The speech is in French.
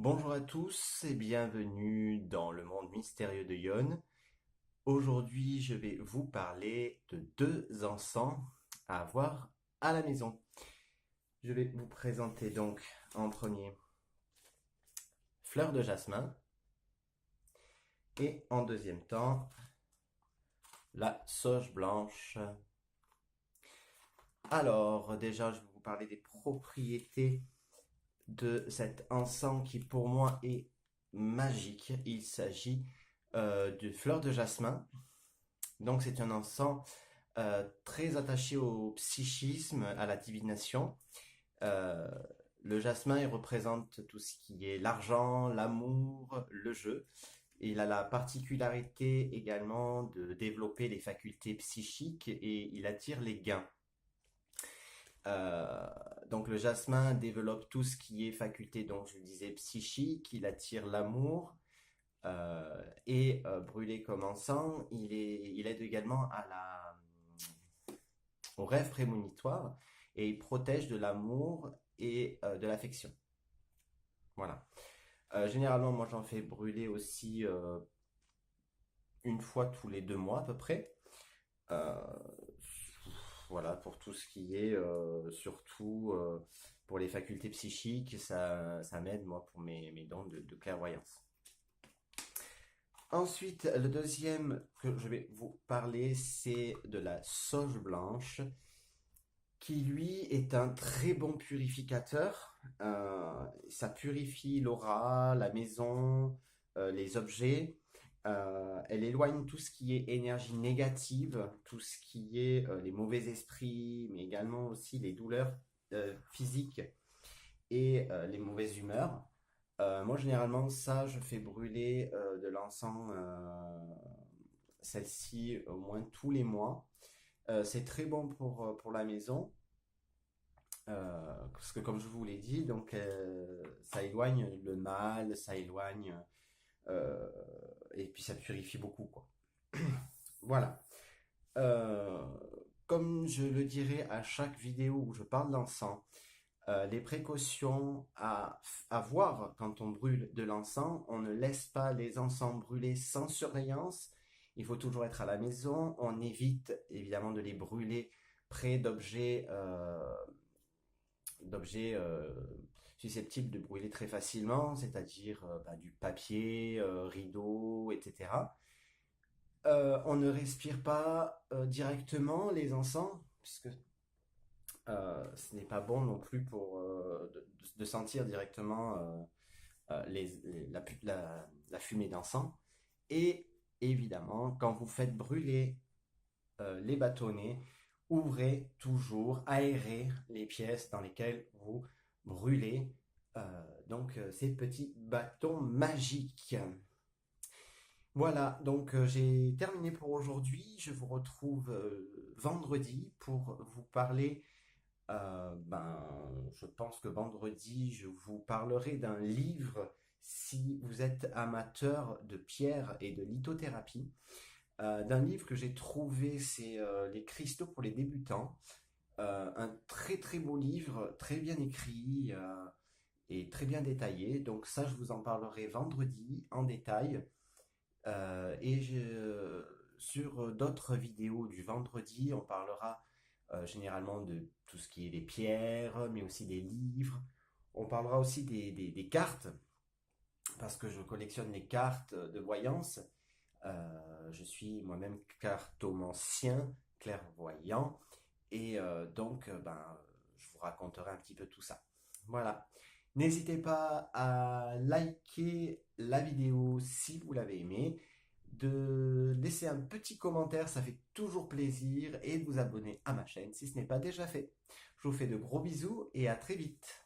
Bonjour à tous et bienvenue dans le monde mystérieux de Yon. Aujourd'hui, je vais vous parler de deux encens à avoir à la maison. Je vais vous présenter donc en premier fleur de jasmin et en deuxième temps la sauge blanche. Alors déjà, je vais vous parler des propriétés de cet encens qui pour moi est magique. Il s'agit de fleur de jasmin. Donc c'est un encens très attaché au psychisme, à la divination. Euh, le jasmin, il représente tout ce qui est l'argent, l'amour, le jeu. Il a la particularité également de développer les facultés psychiques et il attire les gains. Euh, donc le jasmin développe tout ce qui est faculté, donc je le disais, psychique, il attire l'amour, brûlé comme encens, il aide également au rêve prémonitoire et il protège de l'amour et de l'affection. Voilà. Généralement, moi j'en fais brûler aussi une fois tous les 2 mois à peu près. Euh, voilà, pour tout ce qui est surtout pour les facultés psychiques, ça m'aide moi pour mes dons de clairvoyance. Ensuite, le deuxième que je vais vous parler, c'est de la sauge blanche, qui lui est un très bon purificateur. Ça purifie l'aura, la maison, les objets. Elle éloigne tout ce qui est énergie négative, tout ce qui est les mauvais esprits, mais également aussi les douleurs physiques et les mauvaises humeurs. Moi, généralement, ça, je fais brûler de l'encens, celle-ci, au moins tous les mois. C'est très bon pour la maison, parce que comme je vous l'ai dit, donc, ça éloigne le mal, ça éloigne, euh, et puis ça purifie beaucoup, quoi. Voilà. Euh, Comme je le dirai à chaque vidéo où je parle d'encens, les précautions à avoir quand on brûle de l'encens, on ne laisse pas les encens brûler sans surveillance. Il faut toujours être à la maison. On évite évidemment de les brûler près d'objets susceptibles de brûler très facilement, c'est-à-dire du papier, rideaux, etc. On ne respire pas directement les encens, puisque ce n'est pas bon non plus pour de sentir directement la fumée d'encens. Et évidemment, quand vous faites brûler les bâtonnets, ouvrez toujours, aérez les pièces dans lesquelles vous brûlez ces petits bâtons magiques. Voilà, donc j'ai terminé pour aujourd'hui. Je vous retrouve vendredi pour vous parler. Je pense que vendredi, je vous parlerai d'un livre si vous êtes amateur de pierre et de lithothérapie. D'un livre que j'ai trouvé, c'est Les cristaux pour les débutants. Un très très beau livre, très bien écrit et très bien détaillé. Donc ça, je vous en parlerai vendredi en détail. Sur d'autres vidéos du vendredi, on parlera généralement de tout ce qui est les pierres, mais aussi des livres. On parlera aussi des cartes, parce que je collectionne les cartes de voyance. Je suis moi-même cartomancien, clairvoyant, et je vous raconterai un petit peu tout ça. Voilà. N'hésitez pas à liker la vidéo si vous l'avez aimée, de laisser un petit commentaire, ça fait toujours plaisir, et de vous abonner à ma chaîne si ce n'est pas déjà fait. Je vous fais de gros bisous et à très vite.